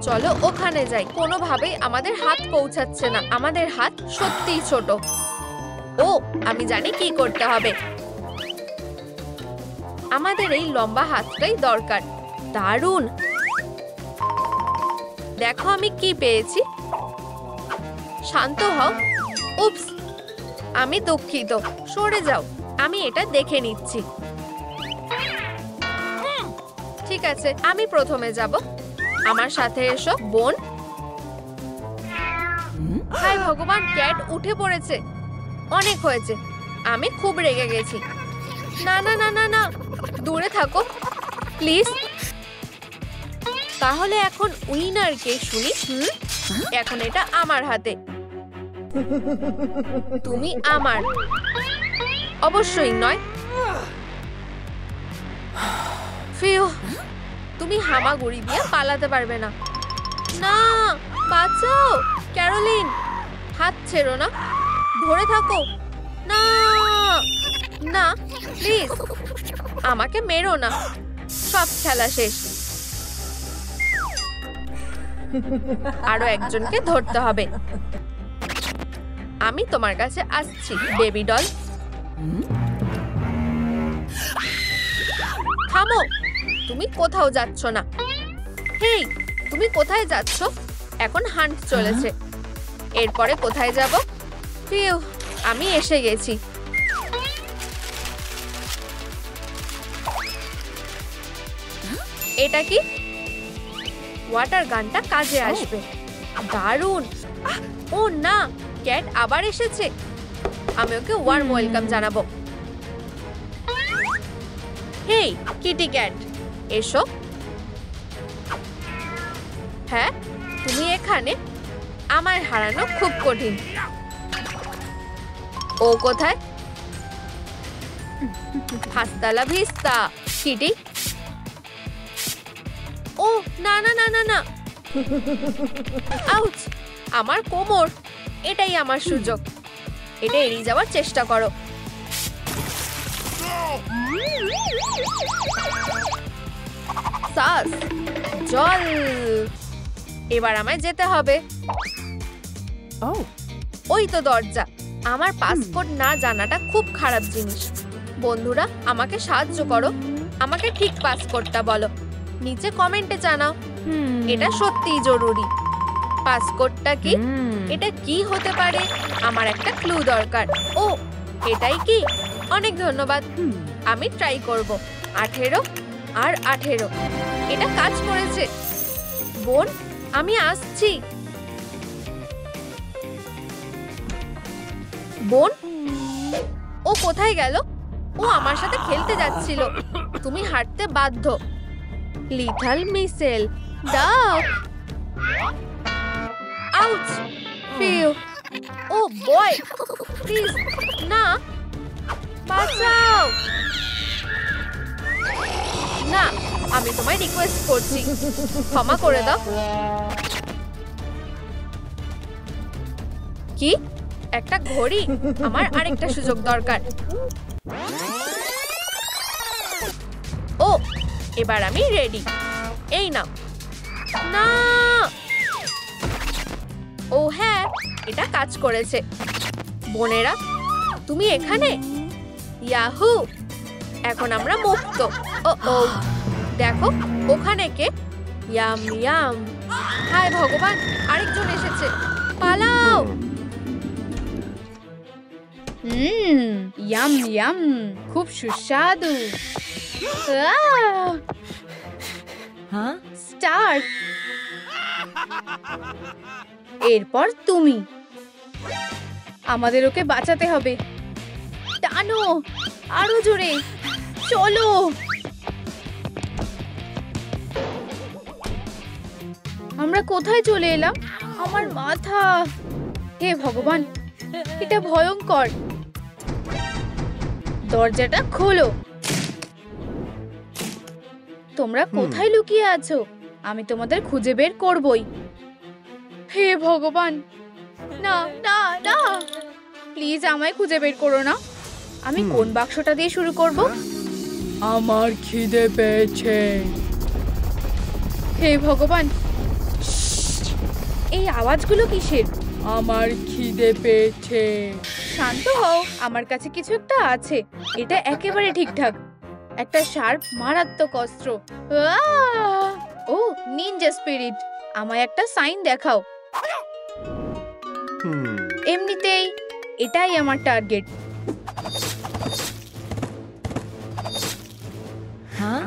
চলো ওখানে যাই। কোনোভাবেই আমাদের হাত পৌঁছাচ্ছে না। আমাদের হাত সত্যিই ছোট। ও আমি জানি কি করতে হবে। আমাদের এই লম্বা হাতটাই দরকার। দারুণ। দেখো আমি কি পেয়েছি। শান্ত হও। উপস, আমি দুঃখিত। সরে যাও, আমি এটা দেখে নিচ্ছি। ঠিক আছে, আমি প্রথমে যাব। আমার সাথে এসো বোন। হায় ভগবান, ক্যাট উঠে পড়েছে। অনেক হয়েছে, আমি খুব রেগে গেছি। না না না না না, দূরে থাকো প্লিজ। তাহলে এখন উইনার কে শুনি? এখন এটা আমার হাতে। তুমি আমার। অবশ্যই নয়। ফিউ, তুমি হামাগুড়ি দিয়ে পালাতে পারবে না। না, বাঁচাও ক্যারোলিন। হাত ছেড়ো না, ধরে থাকো। না না প্লিজ, আমাকে মেরো না। সব খেলা শেষ। আরো একজনকে ধরতে হবে। আমি তোমার কাছে আসছি বেবি ডল। থামো, তুমি কোথাও যাচ্ছ না। হেই, তুমি কোথায় যাচ্ছ? এখন হান্ট চলেছে। এরপরে কোথায় যাব? ফিউ, আমি এসে গেছি। এটা কি? ওয়াটার গানটা কাজে আসবে। দারুণ। ও না, ক্যাট আবার এসেছে। আমি ওকে ওয়ার্ম ওয়েলকাম জানাবো। হেই কিটি ক্যাট, এসো। হ্যাঁ, তুমি এখানে? আমায় হারানো খুব কঠিন। ও কোথায়? হাস্তালা ভিস্তা কিটি। ও না না না না না, আউচ! আমার কোমর। এটাই আমার সুযোগ। এটা এড়িয়ে যাওয়ার চেষ্টা করো। সাস, জল। এবার আমায় যেতে হবে। ওই তো দরজা। আমার পাসপোর্ট না জানাটা খুব খারাপ জিনিস। বন্ধুরা, আমাকে সাহায্য করো। আমাকে ঠিক পাসপোর্টটা বলো। নিচে কমেন্টে জানাও। এটা সত্যিই জরুরি। পাসপোর্টটা কি? এটা কি হতে পারে? আমার একটা ক্লু দরকার। ও, এটাই কি? অনেক ধন্যবাদ। আমি ট্রাই করব। 18 আর 18। এটা কাজ করেছে। বোন, আমি আসছি। বোন, ও কোথায় গেল? ও আমার সাথে খেলতে যাচ্ছিল। তুমি হাঁটতে বাধ্য। লিটল মিসেল, দাও। Ouch! Phew! Oh boy, please না, বাঁচাও। না, আমি তোমায় রিকোয়েস্ট করছি, ক্ষমা করে দাও। কি? একটা ঘড়ি? আমার আরেকটা সুযোগ দরকার। ও, এবার আমি রেডি। এই নাও। না, ও হ্যাঁ, এটা কাজ করেছে। বোনেরা, তুমি এখানে? ইয়াহু! এখন আমরা মুক্ত। ও ও, দেখো ওখানে কে? Yam yam. হায় ভগবান, আরেকজন এসেছে। পালাও। ইয়াম ইয়াম, খুব সুস্বাদু। স্টার্ট। এরপর তুমি। আমাদের ওকে বাঁচাতে হবে। টানো, আরো জোরে। চলো। আমরা কোথায় চলে এলাম? আমার মাথা। হে ভগবান, এটা ভয়ঙ্কর। দরজাটা খোলো। তোমরা কোথায় লুকিয়ে আছো? আমি তোমাদের খুঁজে বের করবই। হে ভগবান, না না না, প্লিজ আমায় খুঁজে বের করো না। আমি কোন বাক্সটা দিয়ে শুরু করব? আমার খিদে পেয়েছে। হে ভগবান, এই আওয়াজগুলো কিসের? আমার খিদে পেয়েছে। শান্ত হও, আমার কাছে কিছু একটা আছে। এটা একেবারে ঠিকঠাক। একটা শার্প মারাত্মক অস্ত্র। ও, নিনজা স্পিরিট। আমায় একটা সাইন দেখাও। এমনিতেই এটাই আমার টার্গেট।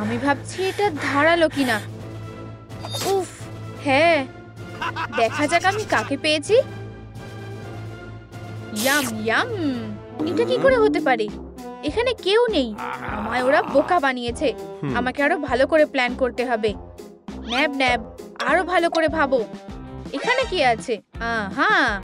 আমি ভাবছি এটা ধারালো কিনা। উফ, হ্যাঁ, দেখা যাক আমি কাকে পেয়েছি। Yam yam. এটা কি করে হতে পারে? এখানে কেউ নেই। আমায় ওরা বোকা বানিয়েছে। আমাকে আরো ভালো করে প্ল্যান করতে হবে। ন্যাব ন্যাব, আরো ভালো করে ভাবো। এখানে কি আছে? হ্যাঁ,